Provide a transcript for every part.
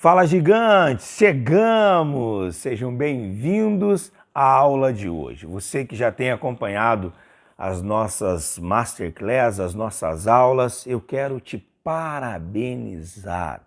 Fala, gigantes! Chegamos! Sejam bem-vindos à aula de hoje. Você que já tem acompanhado as nossas masterclass, as nossas aulas, eu quero te parabenizar.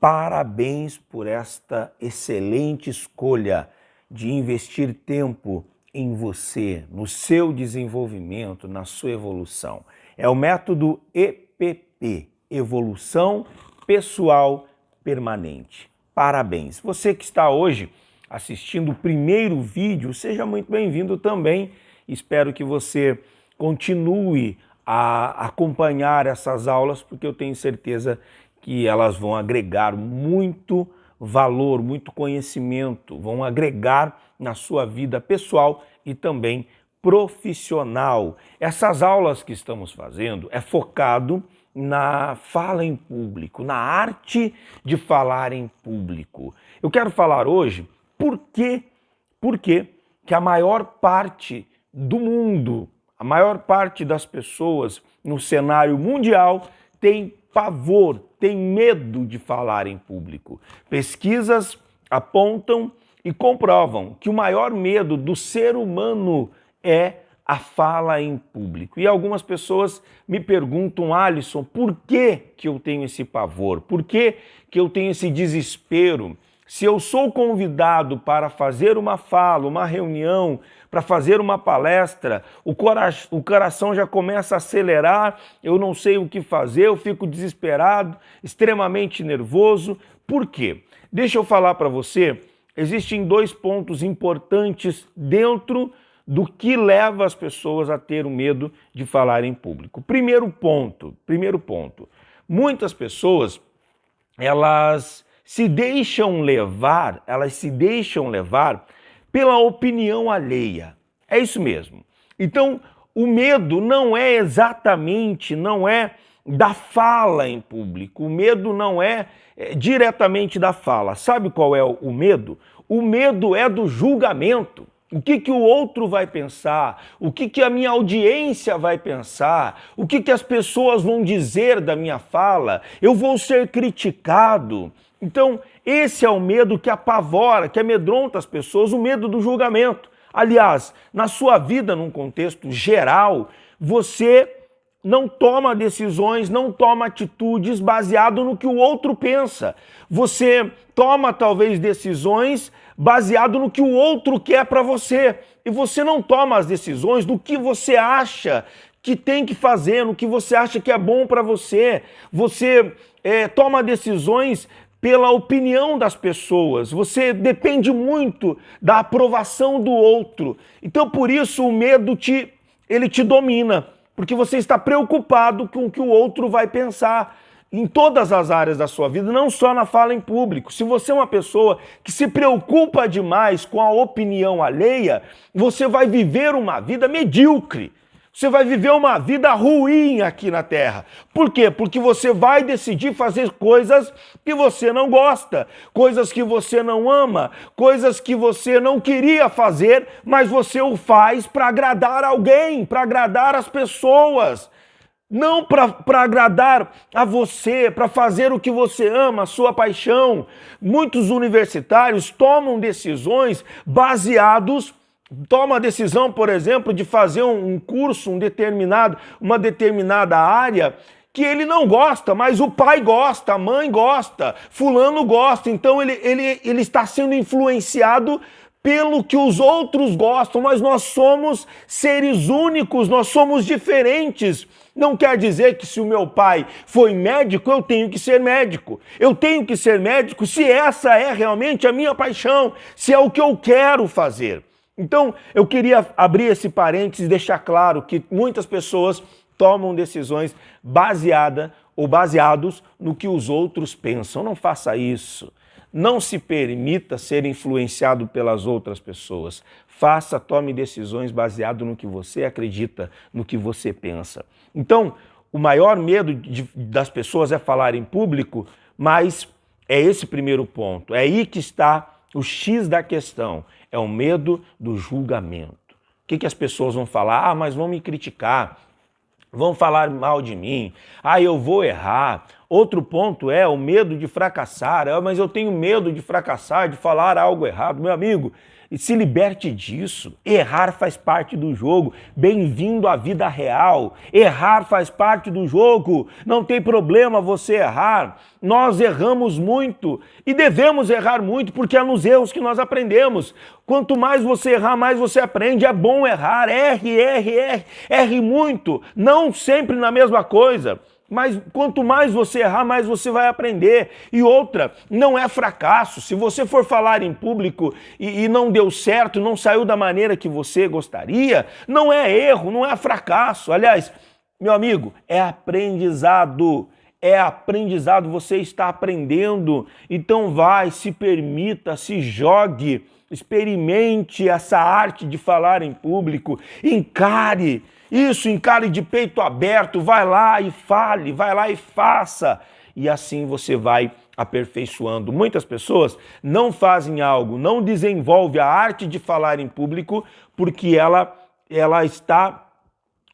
Parabéns por esta excelente escolha de investir tempo em você, no seu desenvolvimento, na sua evolução. É o método EPP, Evolução Pessoal Permanente. Parabéns! Você que está hoje assistindo o primeiro vídeo, seja muito bem-vindo também. Espero que você continue a acompanhar essas aulas, porque eu tenho certeza que elas vão agregar muito valor, muito conhecimento, vão agregar na sua vida pessoal e também profissional. Essas aulas que estamos fazendo é focado na fala em público, na arte de falar em público. Eu quero falar hoje por que a maior parte do mundo, a maior parte das pessoas no cenário mundial tem pavor, tem medo de falar em público. Pesquisas apontam e comprovam que o maior medo do ser humano é a fala em público. E algumas pessoas me perguntam, Alisson, por que eu tenho esse pavor? Por que eu tenho esse desespero? Se eu sou convidado para fazer uma fala, uma reunião, para fazer uma palestra, o coração já começa a acelerar, eu não sei o que fazer, eu fico desesperado, extremamente nervoso. Por quê? Deixa eu falar para você, existem dois pontos importantes dentro do que leva as pessoas a ter o medo de falar em público. Primeiro ponto, muitas pessoas, elas se deixam levar pela opinião alheia. É isso mesmo. Então, o medo não é da fala em público, o medo não é diretamente da fala. Sabe qual é o medo? O medo é do julgamento. O que o outro vai pensar? O que a minha audiência vai pensar? O que as pessoas vão dizer da minha fala? Eu vou ser criticado. Então, esse é o medo que apavora, que amedronta as pessoas, o medo do julgamento. Aliás, na sua vida, num contexto geral, você não toma decisões, não toma atitudes baseado no que o outro pensa. Você toma, talvez, decisões baseado no que o outro quer para você. E você não toma as decisões do que você acha que tem que fazer, no que você acha que é bom para você. Você toma decisões pela opinião das pessoas. Você depende muito da aprovação do outro. Então, por isso, o medo ele te domina, porque você está preocupado com o que o outro vai pensar em todas as áreas da sua vida, não só na fala em público. Se você é uma pessoa que se preocupa demais com a opinião alheia, você vai viver uma vida medíocre. Você vai viver uma vida ruim aqui na Terra. Por quê? Porque você vai decidir fazer coisas que você não gosta, coisas que você não ama, coisas que você não queria fazer, mas você o faz para agradar alguém, para agradar as pessoas. Não para agradar a você, para fazer o que você ama, a sua paixão. Muitos universitários tomam decisões toma a decisão, por exemplo, de fazer um curso, uma determinada área que ele não gosta, mas o pai gosta, a mãe gosta, fulano gosta. Então ele está sendo influenciado pelo que os outros gostam, mas nós somos seres únicos, nós somos diferentes. Não quer dizer que se o meu pai foi médico, eu tenho que ser médico. Eu tenho que ser médico se essa é realmente a minha paixão, se é o que eu quero fazer. Então, eu queria abrir esse parênteses e deixar claro que muitas pessoas tomam decisões baseados no que os outros pensam. Não faça isso. Não se permita ser influenciado pelas outras pessoas. Tome decisões baseado no que você acredita, no que você pensa. Então, o maior medo das pessoas é falar em público, mas é esse primeiro ponto. É aí que está o X da questão. É o medo do julgamento. O que as pessoas vão falar? Ah, mas vão me criticar. Vão falar mal de mim. Ah, eu vou errar. Outro ponto é o medo de fracassar. Mas eu tenho medo de fracassar, de falar algo errado. Meu amigo, se liberte disso. Errar faz parte do jogo. Bem-vindo à vida real. Errar faz parte do jogo. Não tem problema você errar. Nós erramos muito e devemos errar muito porque é nos erros que nós aprendemos. Quanto mais você errar, mais você aprende. É bom errar. Erre muito. Não sempre na mesma coisa. Mas quanto mais você errar, mais você vai aprender. E outra, não é fracasso. Se você for falar em público e não deu certo, não saiu da maneira que você gostaria, não é erro, não é fracasso. Aliás, meu amigo, é aprendizado. É aprendizado, você está aprendendo. Então vai, se permita, se jogue, experimente essa arte de falar em público, encare. Isso, encare de peito aberto, vai lá e fale, vai lá e faça. E assim você vai aperfeiçoando. Muitas pessoas não fazem algo, não desenvolvem a arte de falar em público porque ela está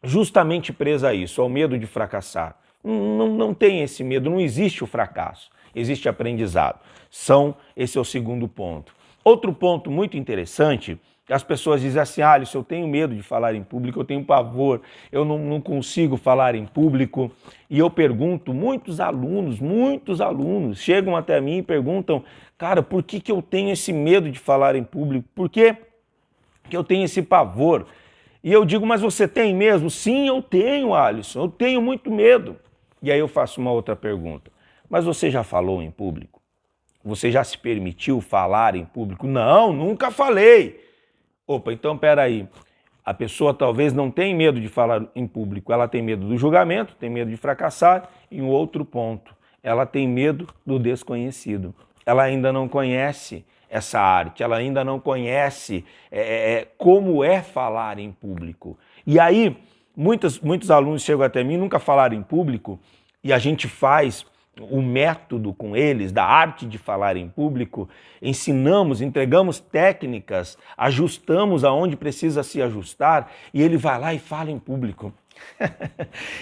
justamente presa a isso, ao medo de fracassar. Não tem esse medo, não existe o fracasso, existe aprendizado. Esse é o segundo ponto. Outro ponto muito interessante, as pessoas dizem assim, Alisson, eu tenho medo de falar em público, eu tenho pavor, eu não consigo falar em público. E eu pergunto, muitos alunos chegam até mim e perguntam, cara, por que eu tenho esse medo de falar em público? Por que eu tenho esse pavor? E eu digo, mas você tem mesmo? Sim, eu tenho, Alisson, eu tenho muito medo. E aí eu faço uma outra pergunta, mas você já falou em público? Você já se permitiu falar em público? Não, nunca falei. Opa, então peraí, a pessoa talvez não tenha medo de falar em público, ela tem medo do julgamento, tem medo de fracassar, e um outro ponto, ela tem medo do desconhecido. Ela ainda não conhece essa arte, ela ainda não conhece como é falar em público. E aí, muitos alunos chegam até mim, nunca falaram em público, e a gente faz o método com eles, da arte de falar em público, ensinamos, entregamos técnicas, ajustamos aonde precisa se ajustar, e ele vai lá e fala em público.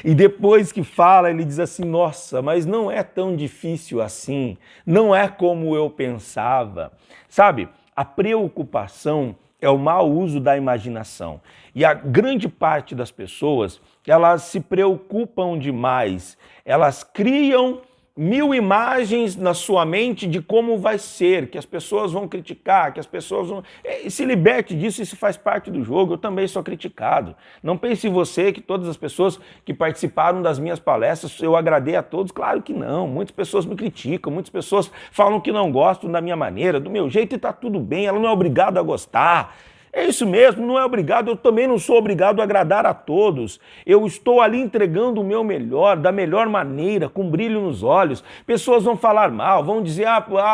E depois que fala, ele diz assim, nossa, mas não é tão difícil assim, não é como eu pensava. Sabe, a preocupação é o mau uso da imaginação. E a grande parte das pessoas, elas se preocupam demais, elas criam 1000 imagens na sua mente de como vai ser, que as pessoas vão criticar, que as pessoas vão... Se liberte disso, isso faz parte do jogo, eu também sou criticado. Não pense você que todas as pessoas que participaram das minhas palestras, eu agradei a todos, claro que não. Muitas pessoas me criticam, muitas pessoas falam que não gostam da minha maneira, do meu jeito e tá tudo bem, ela não é obrigada a gostar. É isso mesmo, não é obrigado, eu também não sou obrigado a agradar a todos. Eu estou ali entregando o meu melhor, da melhor maneira, com brilho nos olhos. Pessoas vão falar mal, vão dizer,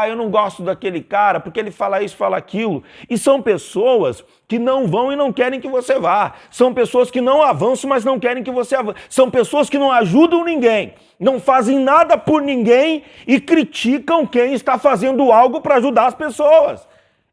eu não gosto daquele cara, porque ele fala isso, fala aquilo. E são pessoas que não vão e não querem que você vá. São pessoas que não avançam, mas não querem que você avance. São pessoas que não ajudam ninguém, não fazem nada por ninguém e criticam quem está fazendo algo para ajudar as pessoas.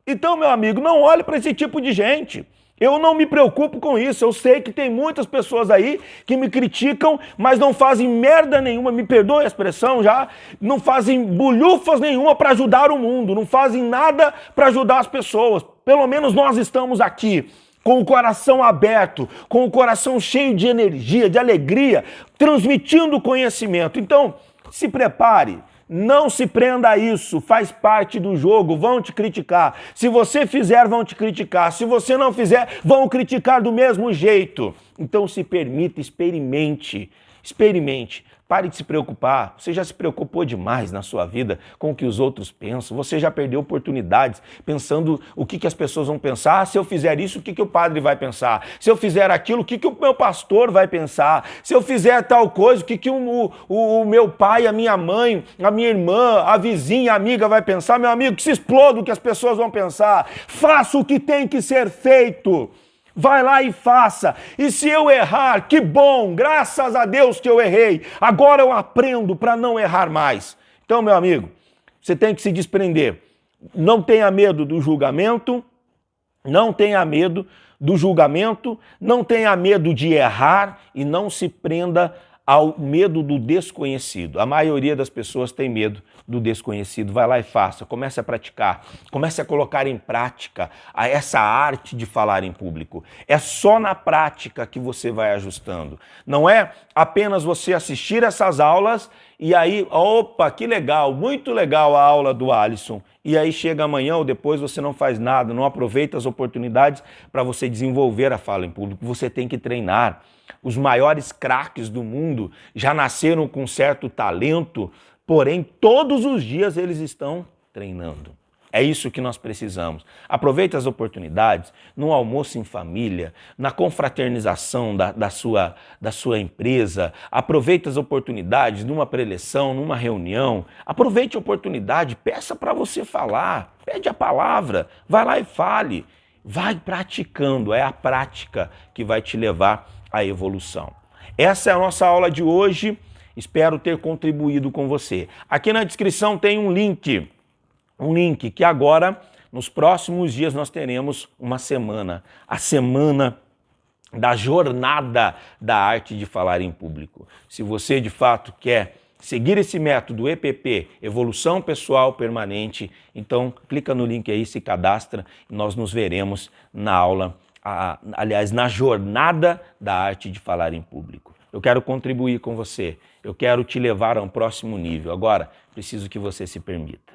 Então, meu amigo, não olhe para esse tipo de gente. Eu não me preocupo com isso. Eu sei que tem muitas pessoas aí que me criticam, mas não fazem merda nenhuma, me perdoe a expressão já, não fazem bulhufas nenhuma para ajudar o mundo, não fazem nada para ajudar as pessoas. Pelo menos nós estamos aqui com o coração aberto, com o coração cheio de energia, de alegria, transmitindo conhecimento. Então, se prepare. Não se prenda a isso, faz parte do jogo, vão te criticar. Se você fizer, vão te criticar. Se você não fizer, vão criticar do mesmo jeito. Então se permita, experimente. Pare de se preocupar. Você já se preocupou demais na sua vida com o que os outros pensam. Você já perdeu oportunidades pensando o que as pessoas vão pensar. Se eu fizer isso, o que o padre vai pensar? Se eu fizer aquilo, o que o meu pastor vai pensar? Se eu fizer tal coisa, o que o meu pai, a minha mãe, a minha irmã, a vizinha, a amiga vai pensar? Meu amigo, que se exploda o que as pessoas vão pensar. Faça o que tem que ser feito. Vai lá e faça. E se eu errar, que bom, graças a Deus que eu errei. Agora eu aprendo para não errar mais. Então, meu amigo, você tem que se desprender. Não tenha medo do julgamento, não tenha medo do julgamento, não tenha medo de errar e não se prenda ao medo do desconhecido. A maioria das pessoas tem medo do desconhecido. Vai lá e faça, comece a praticar, comece a colocar em prática essa arte de falar em público. É só na prática que você vai ajustando. Não é apenas você assistir essas aulas e aí, opa, que legal, muito legal a aula do Alisson. E aí chega amanhã ou depois você não faz nada, não aproveita as oportunidades para você desenvolver a fala em público. Você tem que treinar. Os maiores craques do mundo já nasceram com certo talento, porém todos os dias eles estão treinando. É isso que nós precisamos. Aproveite as oportunidades no almoço em família, na confraternização da sua empresa. Aproveite as oportunidades numa preleção, numa reunião. Aproveite a oportunidade, peça para você falar, pede a palavra, vai lá e fale. Vai praticando, é a prática que vai te levar à evolução. Essa é a nossa aula de hoje, espero ter contribuído com você. Aqui na descrição tem um link que agora, nos próximos dias, nós teremos uma semana, a semana da jornada da arte de falar em público. Se você, de fato, quer seguir esse método EPP, Evolução Pessoal Permanente, então clica no link aí, se cadastra e nós nos veremos na aula, aliás, na jornada da arte de falar em público. Eu quero contribuir com você, eu quero te levar a um próximo nível. Agora, preciso que você se permita.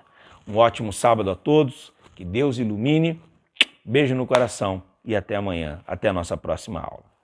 Um ótimo sábado a todos, que Deus ilumine, beijo no coração e até amanhã, até a nossa próxima aula.